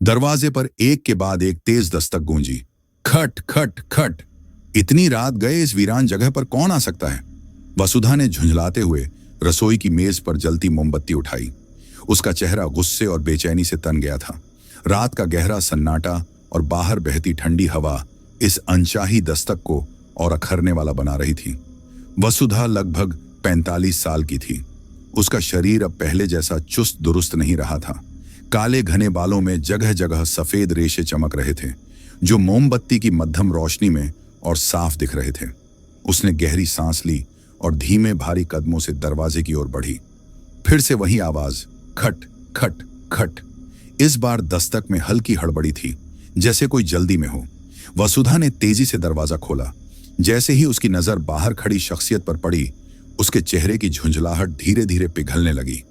दरवाजे पर एक के बाद एक तेज दस्तक गूंजी। खट खट खट। इतनी रात गए इस वीरान जगह पर कौन आ सकता है? वसुधा ने झुंझलाते हुए रसोई की मेज पर जलती मोमबत्ती उठाई। उसका चेहरा गुस्से और बेचैनी से तन गया था। रात का गहरा सन्नाटा और बाहर बहती ठंडी हवा इस अनचाही दस्तक को और अखरने वाला बना रही थी। वसुधा लगभग 45 साल की थी। उसका शरीर अब पहले जैसा चुस्त दुरुस्त नहीं रहा था। काले घने बालों में जगह जगह सफेद रेशे चमक रहे थे, जो मोमबत्ती की मध्यम रोशनी में और साफ दिख रहे थे। उसने गहरी सांस ली और धीमे भारी कदमों से दरवाजे की ओर बढ़ी। फिर से वही आवाज, खट खट खट। इस बार दस्तक में हल्की हड़बड़ी थी, जैसे कोई जल्दी में हो। वसुधा ने तेजी से दरवाजा खोला। जैसे ही उसकी नजर बाहर खड़ी शख्सियत पर पड़ी, उसके चेहरे की झुंझलाहट धीरे धीरे पिघलने लगी।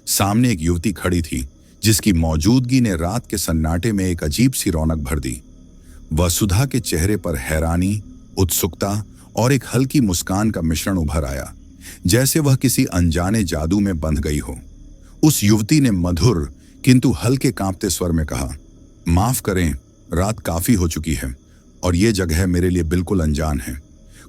सामने एक युवती खड़ी थी, जिसकी मौजूदगी ने रात के सन्नाटे में एक अजीब सी रौनक भर दी। वसुधा के चेहरे पर हैरानी, उत्सुकता और एक हल्की मुस्कान का मिश्रण उभर आया, जैसे वह किसी अनजाने जादू में बंध गई हो। उस युवती ने मधुर किंतु हल्के कांपते स्वर में कहा, माफ करें, रात काफी हो चुकी है और ये जगह मेरे लिए बिल्कुल अनजान है।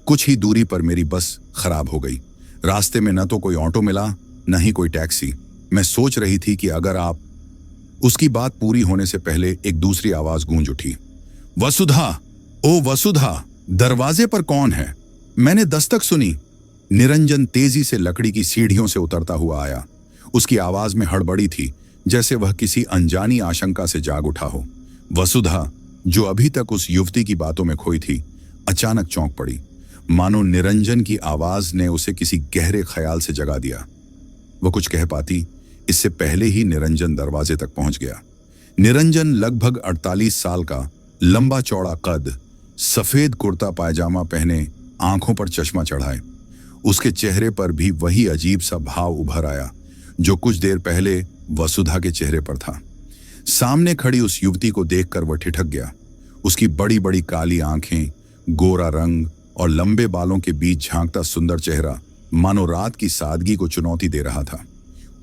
कुछ ही दूरी पर मेरी बस खराब हो गई। रास्ते में न तो कोई ऑटो मिला, न ही कोई टैक्सी। मैं सोच रही थी कि अगर आप। उसकी बात पूरी होने से पहले एक दूसरी आवाज गूंज उठी, वसुधा, ओ वसुधा, दरवाजे पर कौन है? मैंने दस्तक सुनी। निरंजन तेजी से लकड़ी की सीढ़ियों से उतरता हुआ आया। उसकी आवाज में हड़बड़ी थी, जैसे वह किसी अनजानी आशंका से जाग उठा हो। वसुधा, जो अभी तक उस युवती की बातों में खोई थी, अचानक चौंक पड़ी, मानो निरंजन की आवाज ने उसे किसी गहरे ख्याल से जगा दिया। वह कुछ कह पाती, इससे पहले ही निरंजन दरवाजे तक पहुंच गया। निरंजन लगभग 48 साल का, लंबा चौड़ा कद, सफेद कुर्ता पायजामा पहने, आंखों पर चश्मा चढ़ाए। उसके चेहरे पर भी वही अजीब सा भाव उभर आया, जो कुछ देर पहले वसुधा के चेहरे पर था। सामने खड़ी उस युवती को देखकर वह ठिठक गया। उसकी बड़ी बड़ी काली आंखें, गोरा रंग और लंबे बालों के बीच झांकता सुंदर चेहरा मानो रात की सादगी को चुनौती दे रहा था।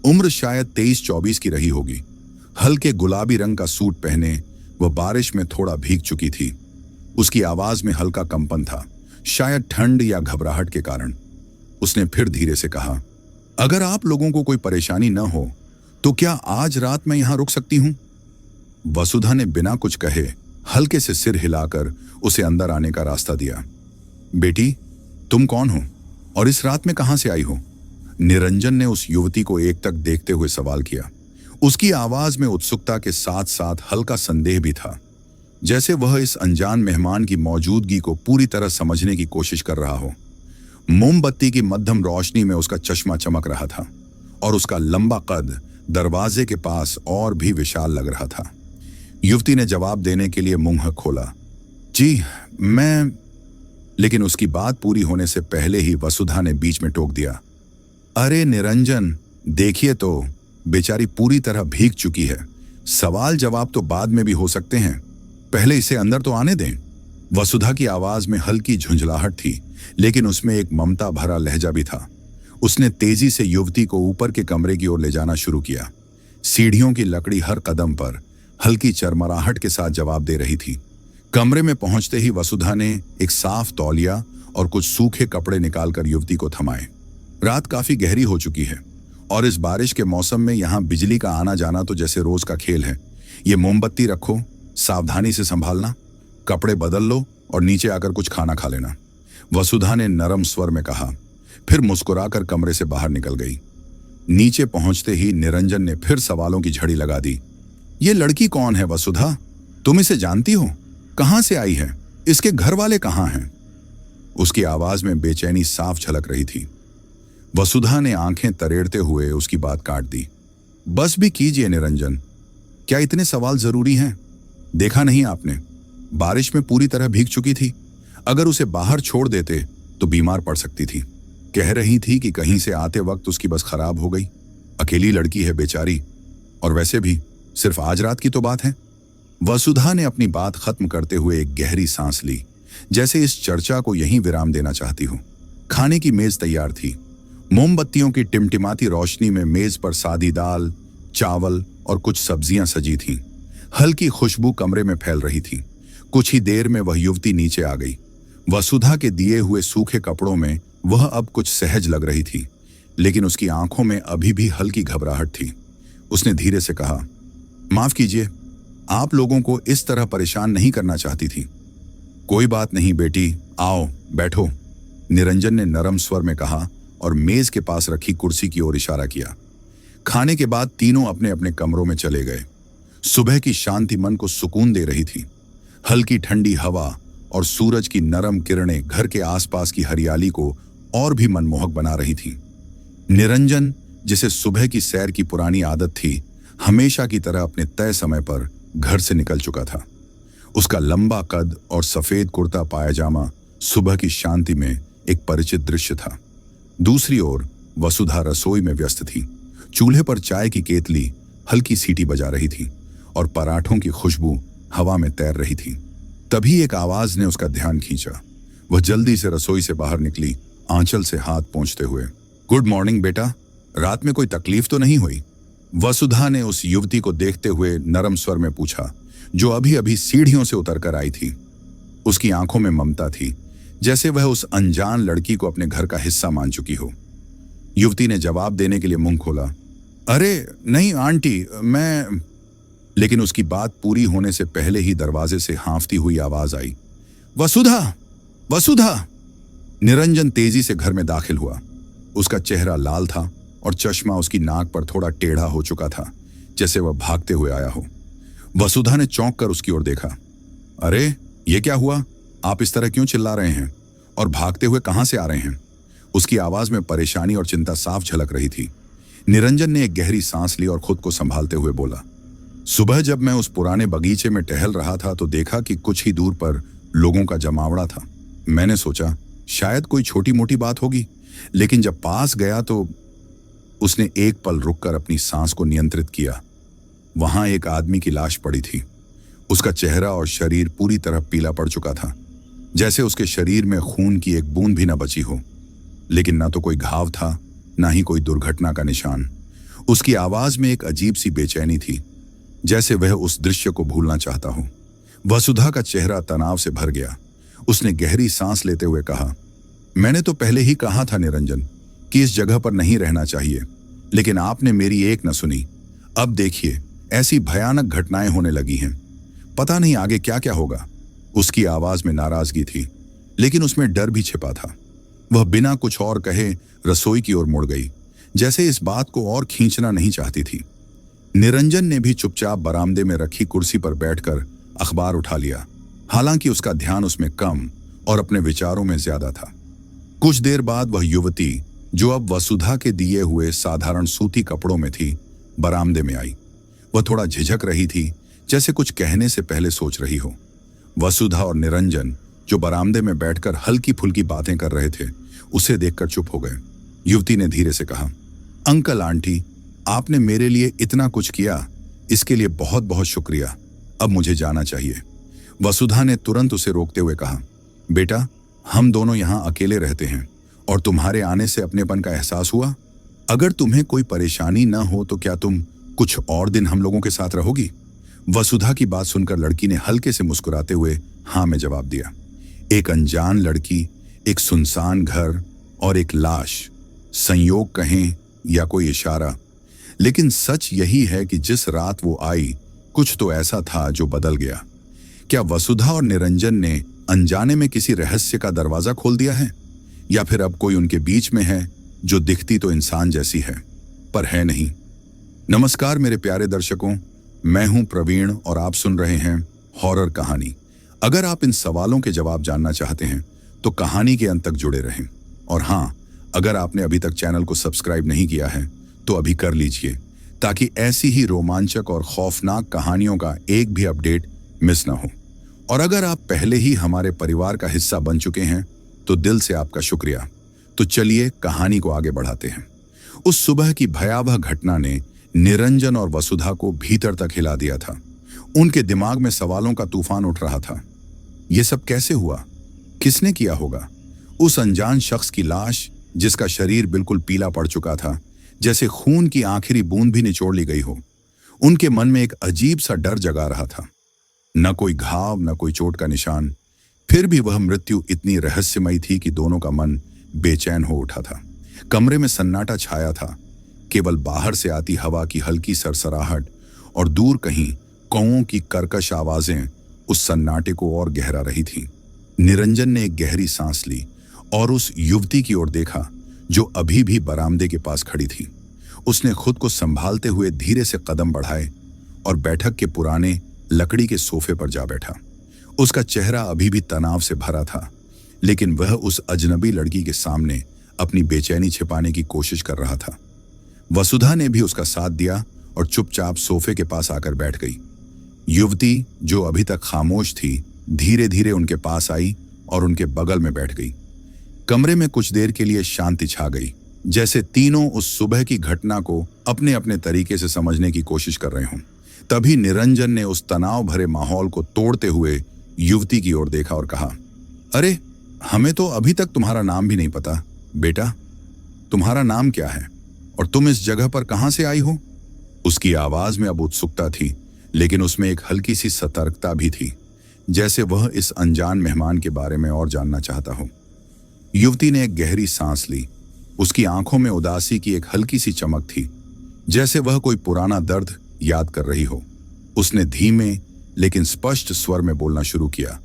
उम्र शायद 23-24 की रही होगी। हल्के गुलाबी रंग का सूट पहने वह बारिश में थोड़ा भीग चुकी थी। उसकी आवाज में हल्का कंपन था, शायद ठंड या घबराहट के कारण। उसने फिर धीरे से कहा, अगर आप लोगों को कोई परेशानी न हो तो क्या आज रात मैं यहां रुक सकती हूं? वसुधा ने बिना कुछ कहे हल्के से सिर हिलाकर उसे अंदर आने का रास्ता दिया। बेटी, तुम कौन हो और इस रात में कहां से आई हो? निरंजन ने उस युवती को एक तक देखते हुए सवाल किया। उसकी आवाज में उत्सुकता के साथ साथ हल्का संदेह भी था, जैसे वह इस अनजान मेहमान की मौजूदगी को पूरी तरह समझने की कोशिश कर रहा हो। मोमबत्ती की मध्यम रोशनी में उसका चश्मा चमक रहा था और उसका लंबा कद दरवाजे के पास और भी विशाल लग रहा था। युवती ने जवाब देने के लिए मुंह खोला, जी मैं। लेकिन उसकी बात पूरी होने से पहले ही वसुधा ने बीच में टोक दिया, अरे निरंजन, देखिए तो, बेचारी पूरी तरह भीग चुकी है। सवाल जवाब तो बाद में भी हो सकते हैं, पहले इसे अंदर तो आने दें। वसुधा की आवाज में हल्की झुंझलाहट थी, लेकिन उसमें एक ममता भरा लहजा भी था। उसने तेजी से युवती को ऊपर के कमरे की ओर ले जाना शुरू किया। सीढ़ियों की लकड़ी हर कदम पर हल्की चरमराहट के साथ जवाब दे रही थी। कमरे में पहुंचते ही वसुधा ने एक साफ तौलिया और कुछ सूखे कपड़े निकालकर युवती को थमाए। रात काफी गहरी हो चुकी है और इस बारिश के मौसम में यहाँ बिजली का आना जाना तो जैसे रोज का खेल है। ये मोमबत्ती रखो, सावधानी से संभालना, कपड़े बदल लो और नीचे आकर कुछ खाना खा लेना, वसुधा ने नरम स्वर में कहा। फिर मुस्कुराकर कमरे से बाहर निकल गई। नीचे पहुंचते ही निरंजन ने फिर सवालों की झड़ी लगा दी। ये लड़की कौन है वसुधा? तुम इसे जानती हो? कहां से आई है? इसके घर वाले कहां हैं? उसकी आवाज में बेचैनी साफ झलक रही थी। वसुधा ने आंखें तरेड़ते हुए उसकी बात काट दी। बस भी कीजिए निरंजन, क्या इतने सवाल जरूरी हैं? देखा नहीं आपने, बारिश में पूरी तरह भीग चुकी थी। अगर उसे बाहर छोड़ देते तो बीमार पड़ सकती थी। कह रही थी कि कहीं से आते वक्त उसकी बस खराब हो गई। अकेली लड़की है बेचारी, और वैसे भी सिर्फ आज रात की तो बात है। वसुधा ने अपनी बात खत्म करते हुए एक गहरी सांस ली, जैसे इस चर्चा को यहीं विराम देना चाहती हूँ। खाने की मेज तैयार थी। मोमबत्तियों की टिमटिमाती रोशनी में मेज पर सादी दाल, चावल और कुछ सब्जियां सजी थीं। हल्की खुशबू कमरे में फैल रही थी। कुछ ही देर में वह युवती नीचे आ गई। वसुधा के दिए हुए सूखे कपड़ों में वह अब कुछ सहज लग रही थी, लेकिन उसकी आंखों में अभी भी हल्की घबराहट थी। उसने धीरे से कहा, माफ कीजिए, आप लोगों को इस तरह परेशान नहीं करना चाहती थी। कोई बात नहीं बेटी, आओ बैठो, निरंजन ने नरम स्वर में कहा और मेज के पास रखी कुर्सी की ओर इशारा किया। खाने के बाद तीनों अपने अपने कमरों में चले गए। सुबह की शांति मन को सुकून दे रही थी। हल्की ठंडी हवा और सूरज की नरम किरणें घर के आसपास की हरियाली को और भी मनमोहक बना रही थी। निरंजन, जिसे सुबह की सैर की पुरानी आदत थी, हमेशा की तरह अपने तय समय पर घर से निकल चुका था। उसका लंबा कद और सफेद कुर्ता पायजामा सुबह की शांति में एक परिचित दृश्य था। दूसरी ओर वसुधा रसोई में व्यस्त थी। चूल्हे पर चाय की केतली हल्की सीटी बजा रही थी और पराठों की खुशबू हवा में तैर रही थी। तभी एक आवाज ने उसका ध्यान खींचा। वह जल्दी से रसोई से बाहर निकली, आंचल से हाथ पोंछते हुए। गुड मॉर्निंग बेटा, रात में कोई तकलीफ तो नहीं हुई? वसुधा ने उस युवती को देखते हुए नरम स्वर में पूछा, जो अभी अभी सीढ़ियों से उतरकर आई थी। उसकी आंखों में ममता थी, जैसे वह उस अनजान लड़की को अपने घर का हिस्सा मान चुकी हो। युवती ने जवाब देने के लिए मुंह खोला, अरे नहीं आंटी, मैं। लेकिन उसकी बात पूरी होने से पहले ही दरवाजे से हाँफती हुई आवाज आई, वसुधा, वसुधा। निरंजन तेजी से घर में दाखिल हुआ। उसका चेहरा लाल था और चश्मा उसकी नाक पर थोड़ा टेढ़ा हो चुका था, जैसे वह भागते हुए आया हो। वसुधा ने चौंक कर उसकी ओर देखा। अरे ये क्या हुआ? आप इस तरह क्यों चिल्ला रहे हैं और भागते हुए कहां से आ रहे हैं? उसकी आवाज में परेशानी और चिंता साफ झलक रही थी। निरंजन ने एक गहरी सांस ली और खुद को संभालते हुए बोला, सुबह जब मैं उस पुराने बगीचे में टहल रहा था तो देखा कि कुछ ही दूर पर लोगों का जमावड़ा था। मैंने सोचा शायद कोई छोटी मोटी बात होगी, लेकिन जब पास गया तो। उसने एक पल रुककर अपनी सांस को नियंत्रित किया। वहां एक आदमी की लाश पड़ी थी। उसका चेहरा और शरीर पूरी तरह पीला पड़ चुका था, जैसे उसके शरीर में खून की एक बूंद भी न बची हो। लेकिन ना तो कोई घाव था, ना ही कोई दुर्घटना का निशान। उसकी आवाज में एक अजीब सी बेचैनी थी, जैसे वह उस दृश्य को भूलना चाहता हो। वसुधा का चेहरा तनाव से भर गया। उसने गहरी सांस लेते हुए कहा, मैंने तो पहले ही कहा था निरंजन कि इस जगह पर नहीं रहना चाहिए, लेकिन आपने मेरी एक न सुनी। अब देखिए ऐसी भयानक घटनाएं होने लगी हैं। पता नहीं आगे क्या क्या होगा। उसकी आवाज में नाराजगी थी, लेकिन उसमें डर भी छिपा था। वह बिना कुछ और कहे रसोई की ओर मुड़ गई, जैसे इस बात को और खींचना नहीं चाहती थी। निरंजन ने भी चुपचाप बरामदे में रखी कुर्सी पर बैठकर अखबार उठा लिया, हालांकि उसका ध्यान उसमें कम और अपने विचारों में ज्यादा था। कुछ देर बाद वह युवती, जो अब वसुधा के दिए हुए साधारण सूती कपड़ों में थी, बरामदे में आई। वह थोड़ा झिझक रही थी, जैसे कुछ कहने से पहले सोच रही हो। वसुधा और निरंजन, जो बरामदे में बैठकर हल्की फुल्की बातें कर रहे थे, उसे देखकर चुप हो गए। युवती ने धीरे से कहा, अंकल आंटी, आपने मेरे लिए इतना कुछ किया, इसके लिए बहुत बहुत शुक्रिया। अब मुझे जाना चाहिए। वसुधा ने तुरंत उसे रोकते हुए कहा, बेटा, हम दोनों यहाँ अकेले रहते हैं और तुम्हारे आने से अपनेपन का एहसास हुआ। अगर तुम्हें कोई परेशानी न हो तो क्या तुम कुछ और दिन हम लोगों के साथ रहोगी? वसुधा की बात सुनकर लड़की ने हल्के से मुस्कुराते हुए हाँ में जवाब दिया। एक अनजान लड़की, एक सुनसान घर और एक लाश, संयोग कहें या कोई इशारा, लेकिन सच यही है कि जिस रात वो आई, कुछ तो ऐसा था जो बदल गया। क्या वसुधा और निरंजन ने अनजाने में किसी रहस्य का दरवाजा खोल दिया है, या फिर अब कोई उनके बीच में है जो दिखती तो इंसान जैसी है पर है नहीं? नमस्कार मेरे प्यारे दर्शकों, मैं हूं प्रवीण और आप सुन रहे हैं हॉरर कहानी। अगर आप इन सवालों के जवाब जानना चाहते हैं तो कहानी के अंत तक जुड़े रहें। और हाँ, अगर आपने अभी तक चैनल को सब्सक्राइब नहीं किया है तो अभी कर लीजिए, ताकि ऐसी ही रोमांचक और खौफनाक कहानियों का एक भी अपडेट मिस ना हो। और अगर आप पहले ही हमारे परिवार का हिस्सा बन चुके हैं तो दिल से आपका शुक्रिया। तो चलिए कहानी को आगे बढ़ाते हैं। उस सुबह की भयावह घटना ने निरंजन और वसुधा को भीतर तक हिला दिया था। उनके दिमाग में सवालों का तूफान उठ रहा था। यह सब कैसे हुआ? किसने किया होगा? उस अनजान शख्स की लाश, जिसका शरीर बिल्कुल पीला पड़ चुका था, जैसे खून की आखिरी बूंद भी निचोड़ ली गई हो। उनके मन में एक अजीब सा डर जगा रहा था। न कोई घाव, न कोई चोट का निशान, फिर भी वह मृत्यु इतनी रहस्यमयी थी कि दोनों का मन बेचैन हो उठा था। कमरे में सन्नाटा छाया था। केवल बाहर से आती हवा की हल्की सरसराहट और दूर कहीं कौओं की कर्कश आवाजें उस सन्नाटे को और गहरा रही थीं। निरंजन ने एक गहरी सांस ली और उस युवती की ओर देखा जो अभी भी बरामदे के पास खड़ी थी। उसने खुद को संभालते हुए धीरे से कदम बढ़ाए और बैठक के पुराने लकड़ी के सोफे पर जा बैठा। उसका चेहरा अभी भी तनाव से भरा था, लेकिन वह उस अजनबी लड़की के सामने अपनी बेचैनी छिपाने की कोशिश कर रहा था। वसुधा ने भी उसका साथ दिया और चुपचाप सोफे के पास आकर बैठ गई। युवती, जो अभी तक खामोश थी, धीरे धीरे उनके पास आई और उनके बगल में बैठ गई। कमरे में कुछ देर के लिए शांति छा गई, जैसे तीनों उस सुबह की घटना को अपने अपने तरीके से समझने की कोशिश कर रहे हों। तभी निरंजन ने उस तनाव भरे माहौल को तोड़ते हुए युवती की ओर देखा और कहा, अरे, हमें तो अभी तक तुम्हारा नाम भी नहीं पता। बेटा, तुम्हारा नाम क्या है और तुम इस जगह पर कहां से आई हो? उसकी आवाज में अब उत्सुकता थी, लेकिन उसमें एक हल्की सी सतर्कता भी थी, जैसे वह इस अनजान मेहमान के बारे में और जानना चाहता हो। युवती ने एक गहरी सांस ली। उसकी आंखों में उदासी की एक हल्की सी चमक थी, जैसे वह कोई पुराना दर्द याद कर रही हो। उसने धीमे लेकिन स्पष्ट स्वर में बोलना शुरू किया,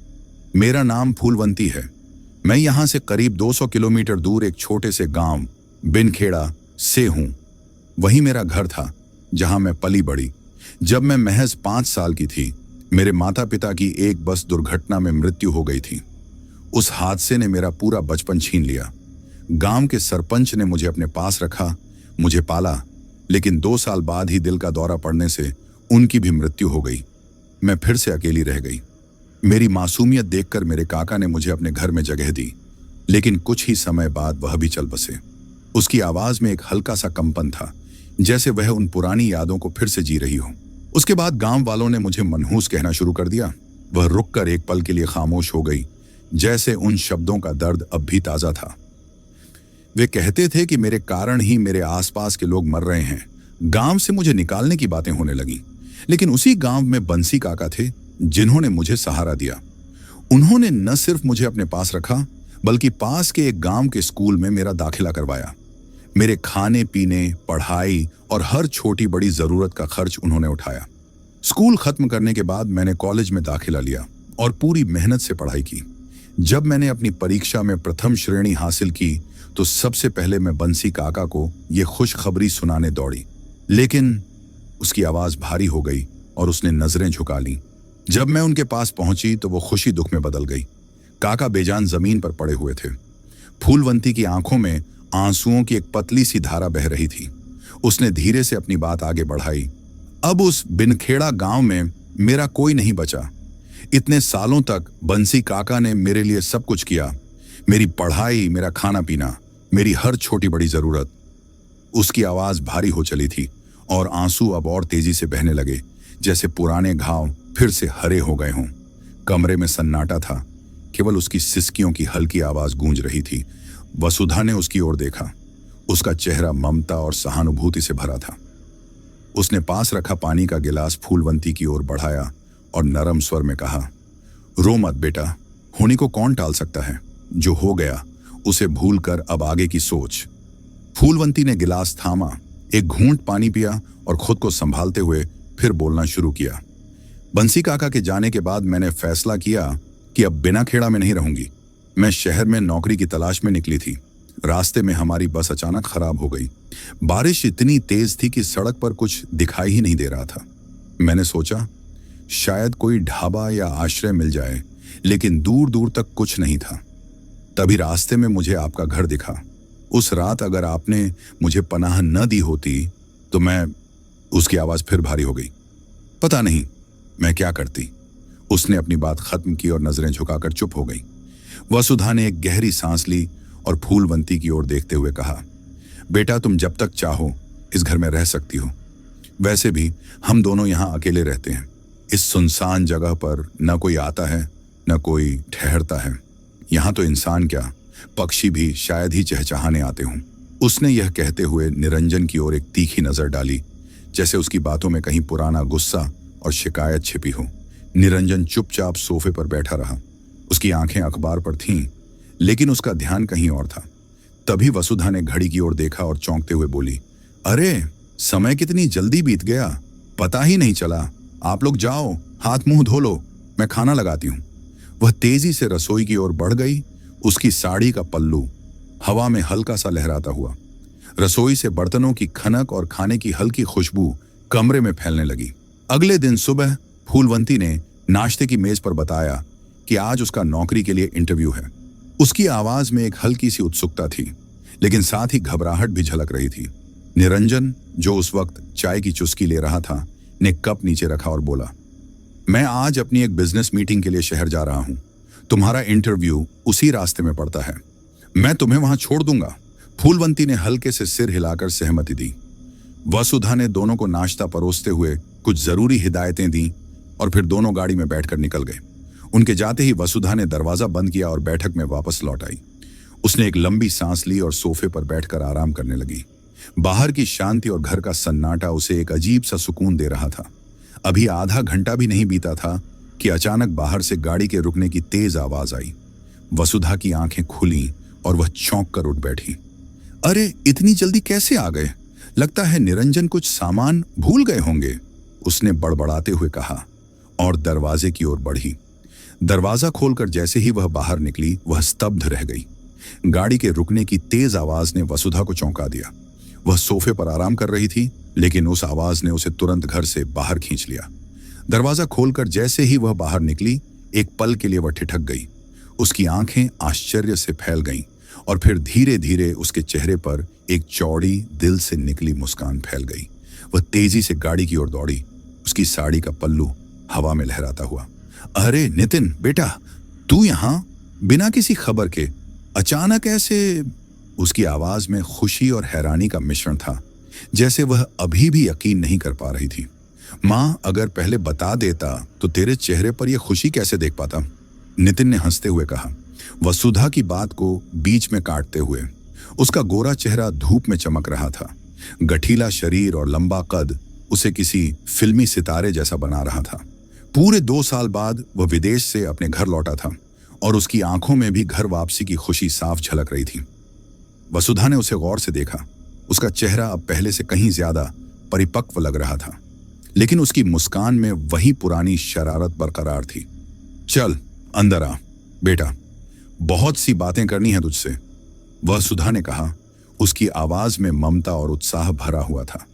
मेरा नाम फूलवंती है। मैं यहां से करीब 200 किलोमीटर दूर एक छोटे से गांव बिनखेड़ा से हूं। वही मेरा घर था जहां मैं पली बड़ी। जब मैं महज 5 साल की थी, मेरे माता पिता की एक बस दुर्घटना में मृत्यु हो गई थी। उस हादसे ने मेरा पूरा बचपन छीन लिया। गांव के सरपंच ने मुझे अपने पास रखा, मुझे पाला, लेकिन 2 साल बाद ही दिल का दौरा पड़ने से उनकी भी मृत्यु हो गई। मैं फिर से अकेली रह गई। मेरी मासूमियत देखकर मेरे काका ने मुझे अपने घर में जगह दी, लेकिन कुछ ही समय बाद वह भी चल बसे। उसकी आवाज में एक हल्का सा कंपन था, जैसे वह उन पुरानी यादों को फिर से जी रही हो। उसके बाद गांव वालों ने मुझे मनहूस कहना शुरू कर दिया। वह रुककर एक पल के लिए खामोश हो गई, जैसे उन शब्दों का दर्द अब भी ताजा था। वे कहते थे कि मेरे कारण ही मेरे आसपास के लोग मर रहे हैं। गांव से मुझे निकालने की बातें होने लगी, लेकिन उसी गांव में बंसी काका थे जिन्होंने मुझे सहारा दिया। उन्होंने न सिर्फ मुझे अपने पास रखा, बल्कि पास के एक गांव के स्कूल में मेरा दाखिला करवाया। मेरे खाने पीने, पढ़ाई और हर छोटी बड़ी जरूरत का खर्च उन्होंने उठाया। स्कूल खत्म करने के बाद मैंने कॉलेज में दाखिला लिया और पूरी मेहनत से पढ़ाई की। जब मैंने अपनी परीक्षा में प्रथम श्रेणी हासिल की, तो सबसे पहले मैं बंसी काका को ये खुशखबरी सुनाने दौड़ी, लेकिन उसकी आवाज भारी हो गई और उसने नजरें झुका लीं। जब मैं उनके पास पहुंची तो वो खुशी दुख में बदल गई। काका बेजान जमीन पर पड़े हुए थे। फूलवंती की आंखों में आंसुओं की एक पतली सी धारा बह रही थी। उसने धीरे से अपनी बात आगे बढ़ाई, अब उस बिनखेड़ा गांव में मेरा कोई नहीं बचा। इतने सालों तक बंसी काका ने मेरे लिए सब कुछ किया, मेरी पढ़ाई, मेरा खाना पीना, मेरी हर छोटी बड़ी जरूरत। उसकी आवाज भारी हो चली थी और आंसू अब और तेजी से बहने लगे, जैसे पुराने घाव फिर से हरे हो गए हों। कमरे में सन्नाटा था, केवल उसकी सिसकियों की हल्की आवाज गूंज रही थी। वसुधा ने उसकी ओर देखा। उसका चेहरा ममता और सहानुभूति से भरा था। उसने पास रखा पानी का गिलास फूलवंती की ओर बढ़ाया और नरम स्वर में कहा, रो मत बेटा, होने को कौन टाल सकता है। जो हो गया उसे भूलकर अब आगे की सोच। फूलवंती ने गिलास थामा, एक घूंट पानी पिया और खुद को संभालते हुए फिर बोलना शुरू किया। बंसी काका के जाने के बाद मैंने फैसला किया कि अब बिना खेड़ा में नहीं रहूंगी। मैं शहर में नौकरी की तलाश में निकली थी। रास्ते में हमारी बस अचानक खराब हो गई। बारिश इतनी तेज थी कि सड़क पर कुछ दिखाई ही नहीं दे रहा था। मैंने सोचा शायद कोई ढाबा या आश्रय मिल जाए, लेकिन दूर दूर तक कुछ नहीं था। तभी रास्ते में मुझे आपका घर दिखा। उस रात अगर आपने मुझे पनाह न दी होती तो मैं। उसकी आवाज फिर भारी हो गई। पता नहीं मैं क्या करती। उसने अपनी बात खत्म की और नजरें झुकाकर चुप हो गई। वसुधा ने एक गहरी सांस ली और फूलवंती की ओर देखते हुए कहा, बेटा तुम जब तक चाहो इस घर में रह सकती हो। वैसे भी हम दोनों यहाँ अकेले रहते हैं। इस सुनसान जगह पर न कोई आता है न कोई ठहरता है। यहाँ तो इंसान क्या, पक्षी भी शायद ही चहचहाने आते हों। उसने यह कहते हुए निरंजन की ओर एक तीखी नजर डाली, जैसे उसकी बातों में कहीं पुराना गुस्सा और शिकायत छिपी हो। निरंजन चुपचाप सोफे पर बैठा रहा। उसकी आंखें अखबार पर थीं, लेकिन उसका ध्यान कहीं और था। तभी वसुधा ने घड़ी की ओर देखा और चौंकते हुए बोली, अरे समय कितनी जल्दी बीत गया, पता ही नहीं चला। आप लोग जाओ, हाथ मुंह धो लो, मैं खाना लगाती हूं। वह तेजी से रसोई की ओर बढ़ गई। उसकी साड़ी का पल्लू हवा में हल्का सा लहराता हुआ। रसोई से बर्तनों की खनक और खाने की हल्की खुशबू कमरे में फैलने लगी। अगले दिन सुबह फूलवंती ने नाश्ते की मेज पर बताया कि आज उसका नौकरी के लिए इंटरव्यू है। उसकी आवाज में एक हल्की सी उत्सुकता थी, लेकिन साथ ही घबराहट भी झलक रही थी। निरंजन, जो उस वक्त चाय की चुस्की ले रहा था, ने कप नीचे रखा और बोला, मैं आज अपनी एक बिजनेस मीटिंग के लिए शहर जा रहा हूं। तुम्हारा इंटरव्यू उसी रास्ते में पड़ता है। मैं तुम्हें वहां छोड़ दूंगा। फूलवंती ने हल्के से सिर हिलाकर सहमति दी। वसुधा ने दोनों को नाश्ता परोसते हुए कुछ जरूरी हिदायतें दी और फिर दोनों गाड़ी में बैठकर निकल गए। उनके जाते ही वसुधा ने दरवाजा बंद किया और बैठक में वापस लौट आई। उसने एक लंबी सांस ली और सोफे पर बैठकर आराम करने लगी। बाहर की शांति और घर का सन्नाटा उसे एक अजीब सा सुकून दे रहा था। अभी आधा घंटा भी नहीं बीता था कि अचानक बाहर से गाड़ी के रुकने की तेज आवाज आई। वसुधा की आंखें खुली और वह चौंक कर उठ बैठी। अरे इतनी जल्दी कैसे आ गए? लगता है निरंजन कुछ सामान भूल गए होंगे, उसने बड़बड़ाते हुए कहा और दरवाजे की ओर बढ़ी। दरवाजा खोलकर जैसे ही वह बाहर निकली, वह स्तब्ध रह गई। गाड़ी के रुकने की तेज आवाज ने वसुधा को चौंका दिया। वह सोफे पर आराम कर रही थी, लेकिन उस आवाज ने उसे तुरंत घर से बाहर खींच लिया। दरवाजा खोलकर जैसे ही वह बाहर निकली, एक पल के लिए वह ठिठक गई। उसकी आंखें आश्चर्य से फैल गईं और फिर धीरे धीरे उसके चेहरे पर एक चौड़ी, दिल से निकली मुस्कान फैल गई। वह तेजी से गाड़ी की ओर दौड़ी, उसकी साड़ी का पल्लू हवा में लहराता हुआ। अरे नितिन बेटा, तू यहां बिना किसी खबर के अचानक ऐसे? उसकी आवाज में खुशी और हैरानी का मिश्रण था, जैसे वह अभी भी यकीन नहीं कर पा रही थी। मां, अगर पहले बता देता तो तेरे चेहरे पर यह खुशी कैसे देख पाता? नितिन ने हंसते हुए कहा, वसुधा की बात को बीच में काटते हुए। उसका गोरा चेहरा धूप में चमक रहा था। गठीला शरीर और लंबा कद उसे किसी फिल्मी सितारे जैसा बना रहा था। पूरे 2 साल बाद वह विदेश से अपने घर लौटा था और उसकी आंखों में भी घर वापसी की खुशी साफ झलक रही थी। वसुधा ने उसे गौर से देखा। उसका चेहरा अब पहले से कहीं ज्यादा परिपक्व लग रहा था, लेकिन उसकी मुस्कान में वही पुरानी शरारत बरकरार थी। चल अंदर आ बेटा, बहुत सी बातें करनी है तुझसे, वसुधा ने कहा। उसकी आवाज में ममता और उत्साह भरा हुआ था।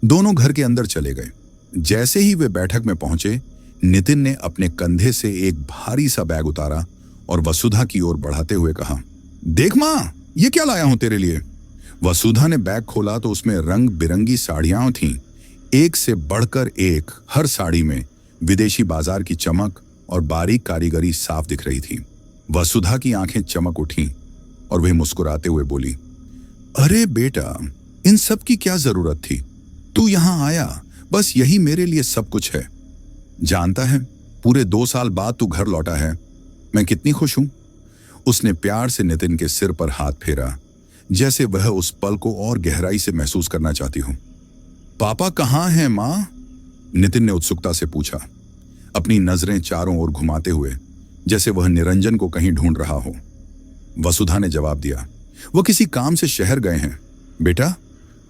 दोनों घर के अंदर चले गए। जैसे ही वे बैठक में पहुंचे, नितिन ने अपने कंधे से एक भारी सा बैग उतारा और वसुधा की ओर बढ़ाते हुए कहा, देख मां, ये क्या लाया हूं तेरे लिए। वसुधा ने बैग खोला तो उसमें रंग बिरंगी साड़ियां थीं, एक से बढ़कर एक। हर साड़ी में विदेशी बाजार की चमक और बारीक कारीगरी साफ दिख रही थी। वसुधा की आंखें चमक उठीं और वह मुस्कुराते हुए बोली, अरे बेटा, इन सब की क्या जरूरत थी? तू यहां आया, बस यही मेरे लिए सब कुछ है। जानता है, पूरे 2 साल बाद तू घर लौटा है, मैं कितनी खुश हूं। उसने प्यार से नितिन के सिर पर हाथ फेरा, जैसे वह उस पल को और गहराई से महसूस करना चाहती हो। पापा कहाँ हैं मां? नितिन ने उत्सुकता से पूछा, अपनी नजरें चारों ओर घुमाते हुए, जैसे वह निरंजन को कहीं ढूंढ रहा हो। वसुधा ने जवाब दिया, वह किसी काम से शहर गए हैं बेटा,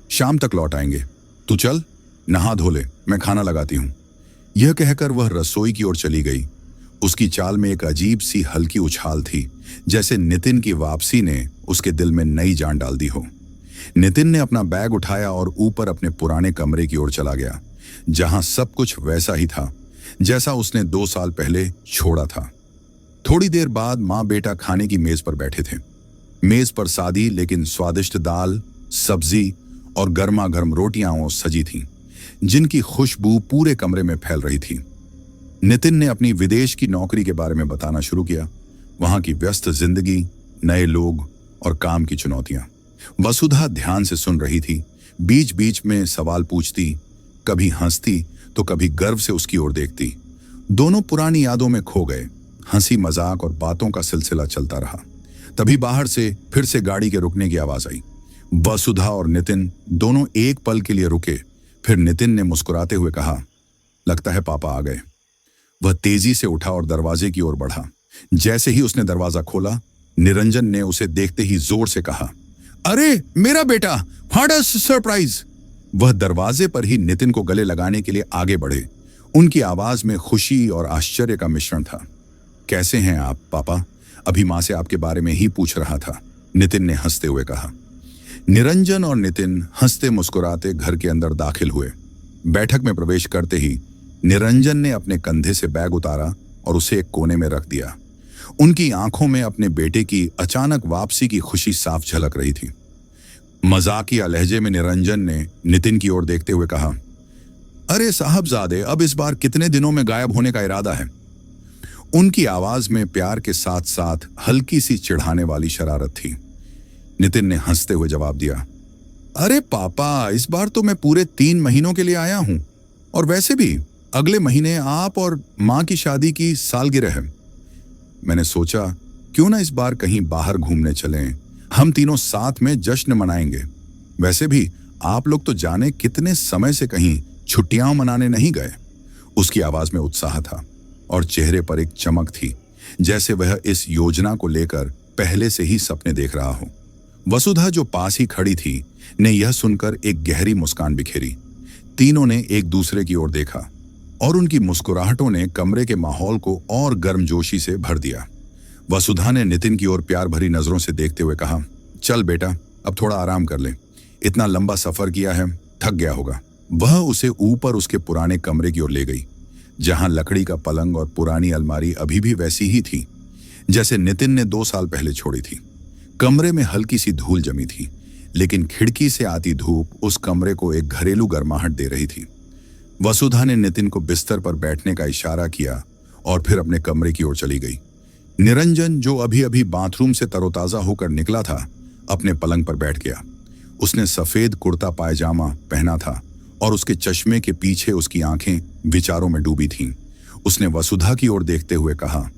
शाम तक लौट आएंगे। तू चल, नहा धो ले, मैं खाना लगाती हूं। यह कहकर वह रसोई की ओर चली गई। उसकी चाल में एक अजीब सी हल्की उछाल थी, जैसे नितिन की वापसी ने उसके दिल में नई जान डाल दी हो। नितिन ने अपना बैग उठाया और ऊपर अपने पुराने कमरे की ओर चला गया, जहां सब कुछ वैसा ही था जैसा उसने 2 साल पहले छोड़ा था। थोड़ी देर बाद मां बेटा खाने की मेज पर बैठे थे। मेज पर सादी लेकिन स्वादिष्ट दाल, सब्जी और गर्मा गर्म रोटियां सजी थीं, जिनकी खुशबू पूरे कमरे में फैल रही थी। नितिन ने अपनी विदेश की नौकरी के बारे में बताना शुरू किया, वहां की व्यस्त जिंदगी, नए लोग और काम की चुनौतियां। वसुधा ध्यान से सुन रही थी, बीच बीच में सवाल पूछती, कभी हंसती तो कभी गर्व से उसकी ओर देखती। दोनों पुरानी यादों में खो गए। हंसी मजाक और बातों का सिलसिला चलता रहा। तभी बाहर से फिर से गाड़ी के रुकने की आवाज आई। वसुधा और नितिन दोनों एक पल के लिए रुके, फिर नितिन ने मुस्कुराते हुए कहा, लगता है पापा आ गए। वह तेजी से उठा और दरवाजे की ओर बढ़ा। जैसे ही उसने दरवाजा खोला, निरंजन ने उसे देखते ही जोर से कहा, अरे मेरा बेटा, व्हाट अ सरप्राइज। वह दरवाजे पर ही नितिन को गले लगाने के लिए आगे बढ़े। उनकी आवाज में खुशी और आश्चर्य का मिश्रण था। कैसे हैं आप पापा? अभी मां से आपके बारे में ही पूछ रहा था, नितिन ने हंसते हुए कहा। निरंजन और नितिन हंसते मुस्कुराते घर के अंदर दाखिल हुए। बैठक में प्रवेश करते ही निरंजन ने अपने कंधे से बैग उतारा और उसे एक कोने में रख दिया। उनकी आंखों में अपने बेटे की अचानक वापसी की खुशी साफ झलक रही थी। मजाकिया लहजे में निरंजन ने नितिन की ओर देखते हुए कहा, अरे साहबजादे, अब इस बार कितने दिनों में गायब होने का इरादा है? उनकी आवाज में प्यार के साथ साथ हल्की सी चिढ़ाने वाली शरारत थी। नितिन ने हंसते हुए जवाब दिया, अरे पापा, इस बार तो मैं पूरे 3 महीनों के लिए आया हूं, और वैसे भी अगले महीने आप और मां की शादी की सालगिरह है। मैंने सोचा क्यों ना इस बार कहीं बाहर घूमने चलें, हम तीनों साथ में जश्न मनाएंगे। वैसे भी आप लोग तो जाने कितने समय से कहीं छुट्टियां मनाने नहीं गए। उसकी आवाज में उत्साह था और चेहरे पर एक चमक थी, जैसे वह इस योजना को लेकर पहले से ही सपने देख रहा हो। वसुधा, जो पास ही खड़ी थी, ने यह सुनकर एक गहरी मुस्कान बिखेरी। तीनों ने एक दूसरे की ओर देखा और उनकी मुस्कुराहटों ने कमरे के माहौल को और गर्मजोशी से भर दिया। वसुधा ने नितिन की ओर प्यार भरी नजरों से देखते हुए कहा, चल बेटा, अब थोड़ा आराम कर ले, इतना लंबा सफर किया है, थक गया होगा। वह उसे ऊपर उसके पुराने कमरे की ओर ले गई, जहां लकड़ी का पलंग और पुरानी अलमारी अभी भी वैसी ही थी जैसे नितिन ने 2 साल पहले छोड़ी थी। कमरे में हल्की सी धूल जमी थी, लेकिन खिड़की से आती धूप उस कमरे को एक घरेलू गर्माहट दे रही थी। वसुधा ने नितिन को बिस्तर पर बैठने का इशारा किया और फिर अपने कमरे की ओर चली गई। निरंजन, जो अभी अभी बाथरूम से तरोताजा होकर निकला था, अपने पलंग पर बैठ गया। उसने सफेद कुर्ता पायजामा पहना था और उसके चश्मे के पीछे उसकी आंखें विचारों में डूबी थीं। उसने वसुधा की ओर देखते हुए कहा,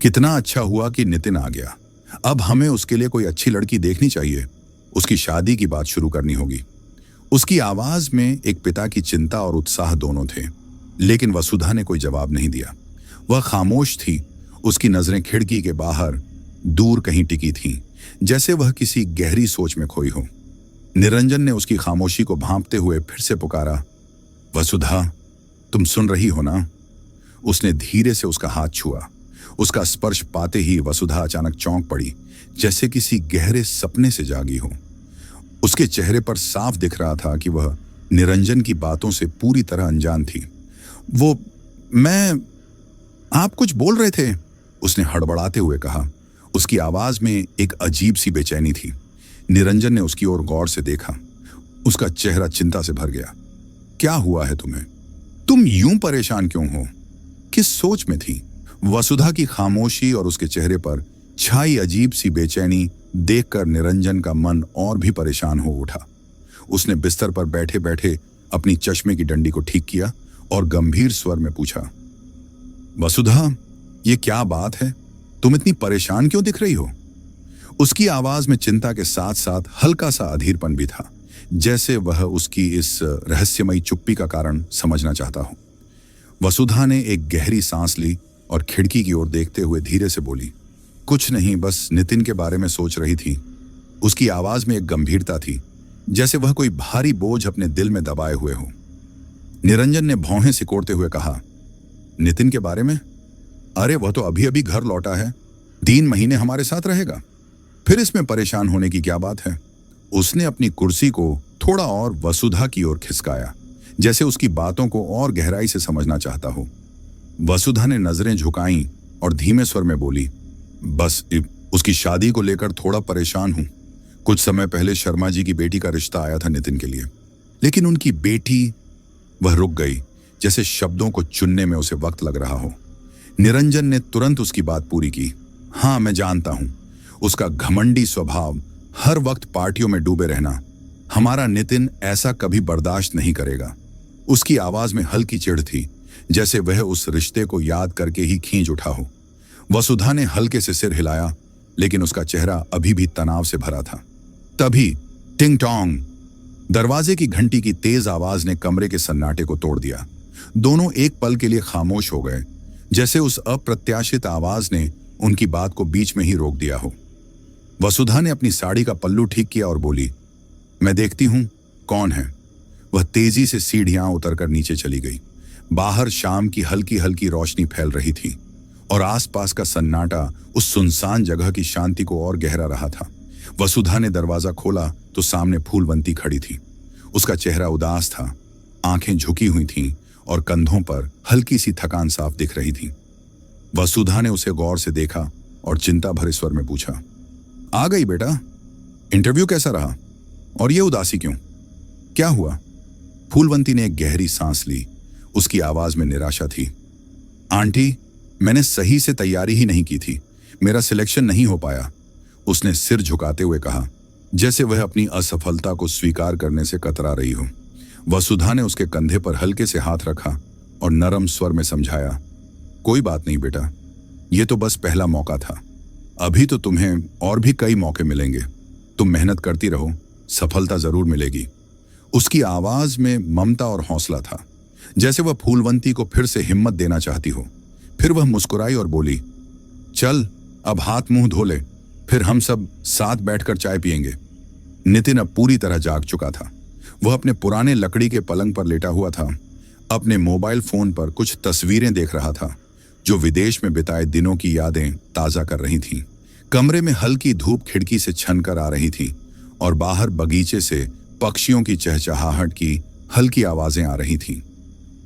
कितना अच्छा हुआ कि नितिन आ गया। अब हमें उसके लिए कोई अच्छी लड़की देखनी चाहिए, उसकी शादी की बात शुरू करनी होगी। उसकी आवाज में एक पिता की चिंता और उत्साह दोनों थे, लेकिन वसुधा ने कोई जवाब नहीं दिया। वह खामोश थी। उसकी नजरें खिड़की के बाहर दूर कहीं टिकी थीं, जैसे वह किसी गहरी सोच में खोई हो। निरंजन ने उसकी खामोशी को भांपते हुए फिर से पुकारा, वसुधा, तुम सुन रही हो ना? उसने धीरे से उसका हाथ छुआ। उसका स्पर्श पाते ही वसुधा अचानक चौंक पड़ी, जैसे किसी गहरे सपने से जागी हो। उसके चेहरे पर साफ दिख रहा था कि वह निरंजन की बातों से पूरी तरह अनजान थी। आप कुछ बोल रहे थे? उसने हड़बड़ाते हुए कहा। उसकी आवाज में एक अजीब सी बेचैनी थी। निरंजन ने उसकी ओर गौर से देखा। उसका चेहरा चिंता से भर गया। क्या हुआ है तुम्हें? तुम यूं परेशान क्यों हो? किस सोच में थी? वसुधा की खामोशी और उसके चेहरे पर छाई अजीब सी बेचैनी देखकर निरंजन का मन और भी परेशान हो उठा। उसने बिस्तर पर बैठे बैठे अपनी चश्मे की डंडी को ठीक किया और गंभीर स्वर में पूछा, वसुधा, ये क्या बात है? तुम इतनी परेशान क्यों दिख रही हो? उसकी आवाज में चिंता के साथ साथ हल्का सा अधीरपन भी था, जैसे वह उसकी इस रहस्यमयी चुप्पी का कारण समझना चाहता हो। वसुधा ने एक गहरी सांस ली और खिड़की की ओर देखते हुए धीरे से बोली, कुछ नहीं, बस नितिन के बारे में सोच रही थी। उसकी आवाज में एक गंभीरता थी, जैसे वह कोई भारी बोझ अपने दिल में दबाए हुए हो। निरंजन ने भौहें सिकोड़ते हुए कहा, नितिन के बारे में? अरे वह तो अभी अभी घर लौटा है, 3 महीने हमारे साथ रहेगा, फिर इसमें परेशान होने की क्या बात है? उसने अपनी कुर्सी को थोड़ा और वसुधा की ओर खिसकाया, जैसे उसकी बातों को और गहराई से समझना चाहता हो। वसुधा ने नजरें झुकाईं और धीमे स्वर में बोली, बस उसकी शादी को लेकर थोड़ा परेशान हूं। कुछ समय पहले शर्मा जी की बेटी का रिश्ता आया था नितिन के लिए, लेकिन उनकी बेटी, वह रुक गई, जैसे शब्दों को चुनने में उसे वक्त लग रहा हो। निरंजन ने तुरंत उसकी बात पूरी की। हाँ, मैं जानता हूं, उसका घमंडी स्वभाव, हर वक्त पार्टियों में डूबे रहना, हमारा नितिन ऐसा कभी बर्दाश्त नहीं करेगा। उसकी आवाज में हल्की चिढ़ थी, जैसे वह उस रिश्ते को याद करके ही खींच उठा हो। वसुधा ने हल्के से सिर हिलाया, लेकिन उसका चेहरा अभी भी तनाव से भरा था। तभी टिंग टोंग, दरवाजे की घंटी की तेज आवाज ने कमरे के सन्नाटे को तोड़ दिया। दोनों एक पल के लिए खामोश हो गए, जैसे उस अप्रत्याशित आवाज ने उनकी बात को बीच में ही रोक दिया हो। वसुधा ने अपनी साड़ी का पल्लू ठीक किया और बोली, मैं देखती हूं कौन है। वह तेजी से सीढ़ियां उतरकर नीचे चली गई। बाहर शाम की हल्की हल्की रोशनी फैल रही थी और आसपास का सन्नाटा उस सुनसान जगह की शांति को और गहरा रहा था। वसुधा ने दरवाजा खोला तो सामने फूलवंती खड़ी थी। उसका चेहरा उदास था, आंखें झुकी हुई थीं और कंधों पर हल्की सी थकान साफ दिख रही थी। वसुधा ने उसे गौर से देखा और चिंता भरे स्वर में पूछा, आ गई बेटा? इंटरव्यू कैसा रहा? और ये उदासी क्यों? क्या हुआ? फूलवंती ने एक गहरी सांस ली। उसकी आवाज में निराशा थी। आंटी, मैंने सही से तैयारी ही नहीं की थी, मेरा सिलेक्शन नहीं हो पाया। उसने सिर झुकाते हुए कहा, जैसे वह अपनी असफलता को स्वीकार करने से कतरा रही हो। वसुधा ने उसके कंधे पर हल्के से हाथ रखा और नरम स्वर में समझाया, कोई बात नहीं बेटा, ये तो बस पहला मौका था। अभी तो तुम्हें और भी कई मौके मिलेंगे। तुम मेहनत करती रहो, सफलता जरूर मिलेगी। उसकी आवाज में ममता और हौसला था, जैसे वह फूलवंती को फिर से हिम्मत देना चाहती हो। फिर वह मुस्कुराई और बोली, चल अब हाथ मुंह धो ले, फिर हम सब साथ बैठकर चाय पिएंगे। नितिन अब पूरी तरह जाग चुका था। वह अपने पुराने लकड़ी के पलंग पर लेटा हुआ था। अपने मोबाइल फोन पर कुछ तस्वीरें देख रहा था जो विदेश में बिताए दिनों की यादें ताजा कर रही थीं। कमरे में हल्की धूप खिड़की से छनकर आ रही थी और बाहर बगीचे से पक्षियों की चहचहाहट की हल्की आवाजें आ रही थीं।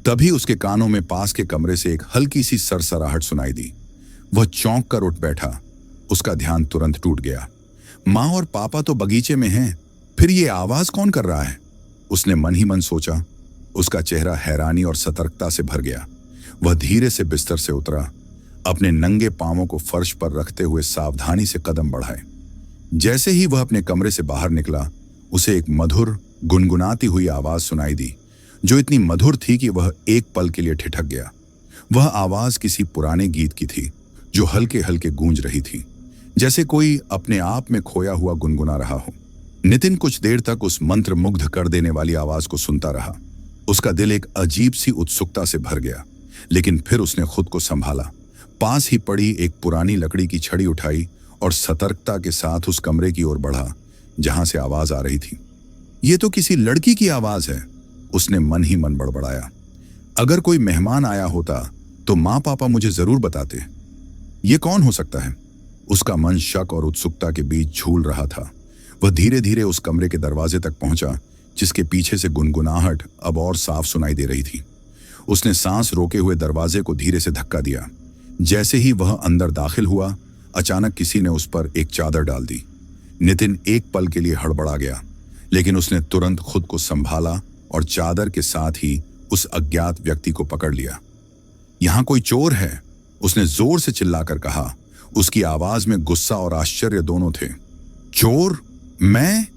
तभी उसके कानों में पास के कमरे से एक हल्की सी सरसराहट सुनाई दी। वह चौंक कर उठ बैठा। उसका ध्यान तुरंत टूट गया। माँ और पापा तो बगीचे में हैं, फिर ये आवाज कौन कर रहा है? उसने मन ही मन सोचा। उसका चेहरा हैरानी और सतर्कता से भर गया। वह धीरे से बिस्तर से उतरा, अपने नंगे पांवों को फर्श पर रखते हुए सावधानी से कदम बढ़ाए। जैसे ही वह अपने कमरे से बाहर निकला, उसे एक मधुर गुनगुनाती हुई आवाज सुनाई दी, जो इतनी मधुर थी कि वह एक पल के लिए ठिठक गया। वह आवाज किसी पुराने गीत की थी, जो हल्के हल्के गूंज रही थी, जैसे कोई अपने आप में खोया हुआ गुनगुना रहा हो। नितिन कुछ देर तक उस मंत्र मुग्ध कर देने वाली आवाज को सुनता रहा। उसका दिल एक अजीब सी उत्सुकता से भर गया, लेकिन फिर उसने खुद को संभाला। पास ही पड़ी एक पुरानी लकड़ी की छड़ी उठाई और सतर्कता के साथ उस कमरे की ओर बढ़ा जहां से आवाज आ रही थी। ये तो किसी लड़की की आवाज है, उसने मन ही मन बड़बड़ाया। अगर कोई मेहमान आया होता तो माँ पापा मुझे जरूर बताते। ये कौन हो सकता है? उसका मन शक और उत्सुकता के बीच झूल रहा था। वह धीरे धीरे उस कमरे के दरवाजे तक पहुंचा, जिसके पीछे से गुनगुनाहट अब और साफ सुनाई दे रही थी। उसने सांस रोके हुए दरवाजे को धीरे से धक्का दिया। जैसे ही वह अंदर दाखिल हुआ, अचानक किसी ने उस पर एक चादर डाल दी। नितिन एक पल के लिए हड़बड़ा गया, लेकिन उसने तुरंत खुद को संभाला और चादर के साथ ही उस अज्ञात व्यक्ति को पकड़ लिया। यहां कोई चोर है, उसने जोर से चिल्लाकर कहा। उसकी आवाज में गुस्सा और आश्चर्य दोनों थे। चोर? मैं?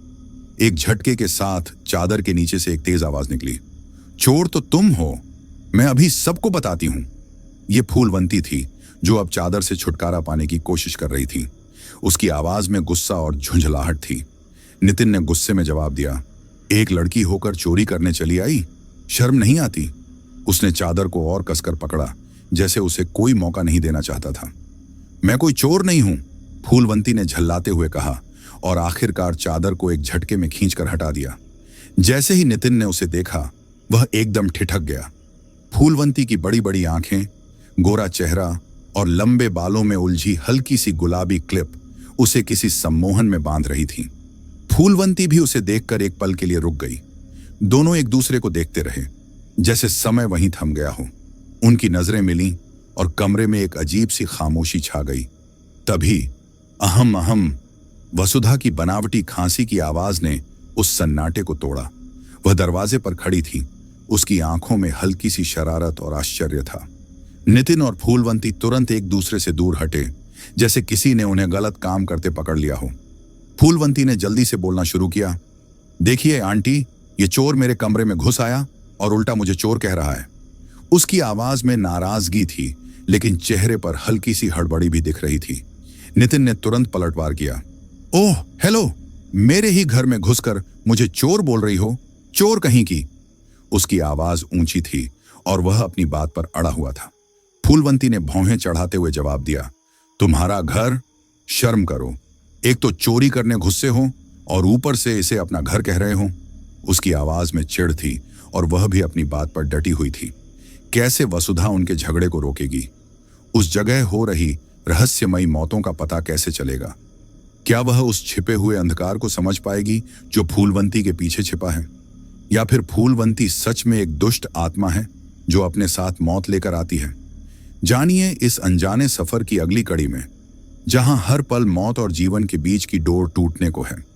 एक झटके के साथ चादर के नीचे से एक तेज आवाज निकली। चोर तो तुम हो, मैं अभी सबको बताती हूं। यह फूलवंती थी, जो अब चादर से छुटकारा पाने की कोशिश कर रही थी। उसकी आवाज में गुस्सा और झुंझलाहट थी। नितिन ने गुस्से में जवाब दिया, एक लड़की होकर चोरी करने चली आई? शर्म नहीं आती? उसने चादर को और कसकर पकड़ा, जैसे उसे कोई मौका नहीं देना चाहता था। मैं कोई चोर नहीं हूं, फूलवंती ने झल्लाते हुए कहा और आखिरकार चादर को एक झटके में खींचकर हटा दिया। जैसे ही नितिन ने उसे देखा, वह एकदम ठिठक गया। फूलवंती की बड़ी बड़ी आंखें, गोरा चेहरा और लंबे बालों में उलझी हल्की सी गुलाबी क्लिप उसे किसी सम्मोहन में बांध रही थी। फूलवंती भी उसे देखकर एक पल के लिए रुक गई। दोनों एक दूसरे को देखते रहे, जैसे समय वहीं थम गया हो। उनकी नजरें मिलीं और कमरे में एक अजीब सी खामोशी छा गई। तभी अहम अहम, वसुधा की बनावटी खांसी की आवाज ने उस सन्नाटे को तोड़ा। वह दरवाजे पर खड़ी थी। उसकी आंखों में हल्की सी शरारत और आश्चर्य था। नितिन और फूलवंती तुरंत एक दूसरे से दूर हटे, जैसे किसी ने उन्हें गलत काम करते पकड़ लिया हो। फूलवंती ने जल्दी से बोलना शुरू किया, देखिए आंटी, ये चोर मेरे कमरे में घुस आया और उल्टा मुझे चोर कह रहा है। उसकी आवाज में नाराजगी थी, लेकिन चेहरे पर हल्की सी हड़बड़ी भी दिख रही थी। नितिन ने तुरंत पलटवार किया, ओह हेलो, मेरे ही घर में घुसकर मुझे चोर बोल रही हो? चोर कहीं की। उसकी आवाज ऊंची थी और वह अपनी बात पर अड़ा हुआ था। फूलवंती ने भौहें चढ़ाते हुए जवाब दिया, तुम्हारा घर? शर्म करो, एक तो चोरी करने गुस्से हो और ऊपर से इसे अपना घर कह रहे हो। उसकी आवाज में चिढ़ थी और वह भी अपनी बात पर डटी हुई थी। कैसे वसुधा उनके झगड़े को रोकेगी? उस जगह हो रही रहस्यमयी मौतों का पता कैसे चलेगा? क्या वह उस छिपे हुए अंधकार को समझ पाएगी जो फूलवंती के पीछे छिपा है? या फिर फूलवंती सच में एक दुष्ट आत्मा है जो अपने साथ मौत लेकर आती है? जानिए इस अनजाने सफर की अगली कड़ी में, जहां हर पल मौत और जीवन के बीच की डोर टूटने को है।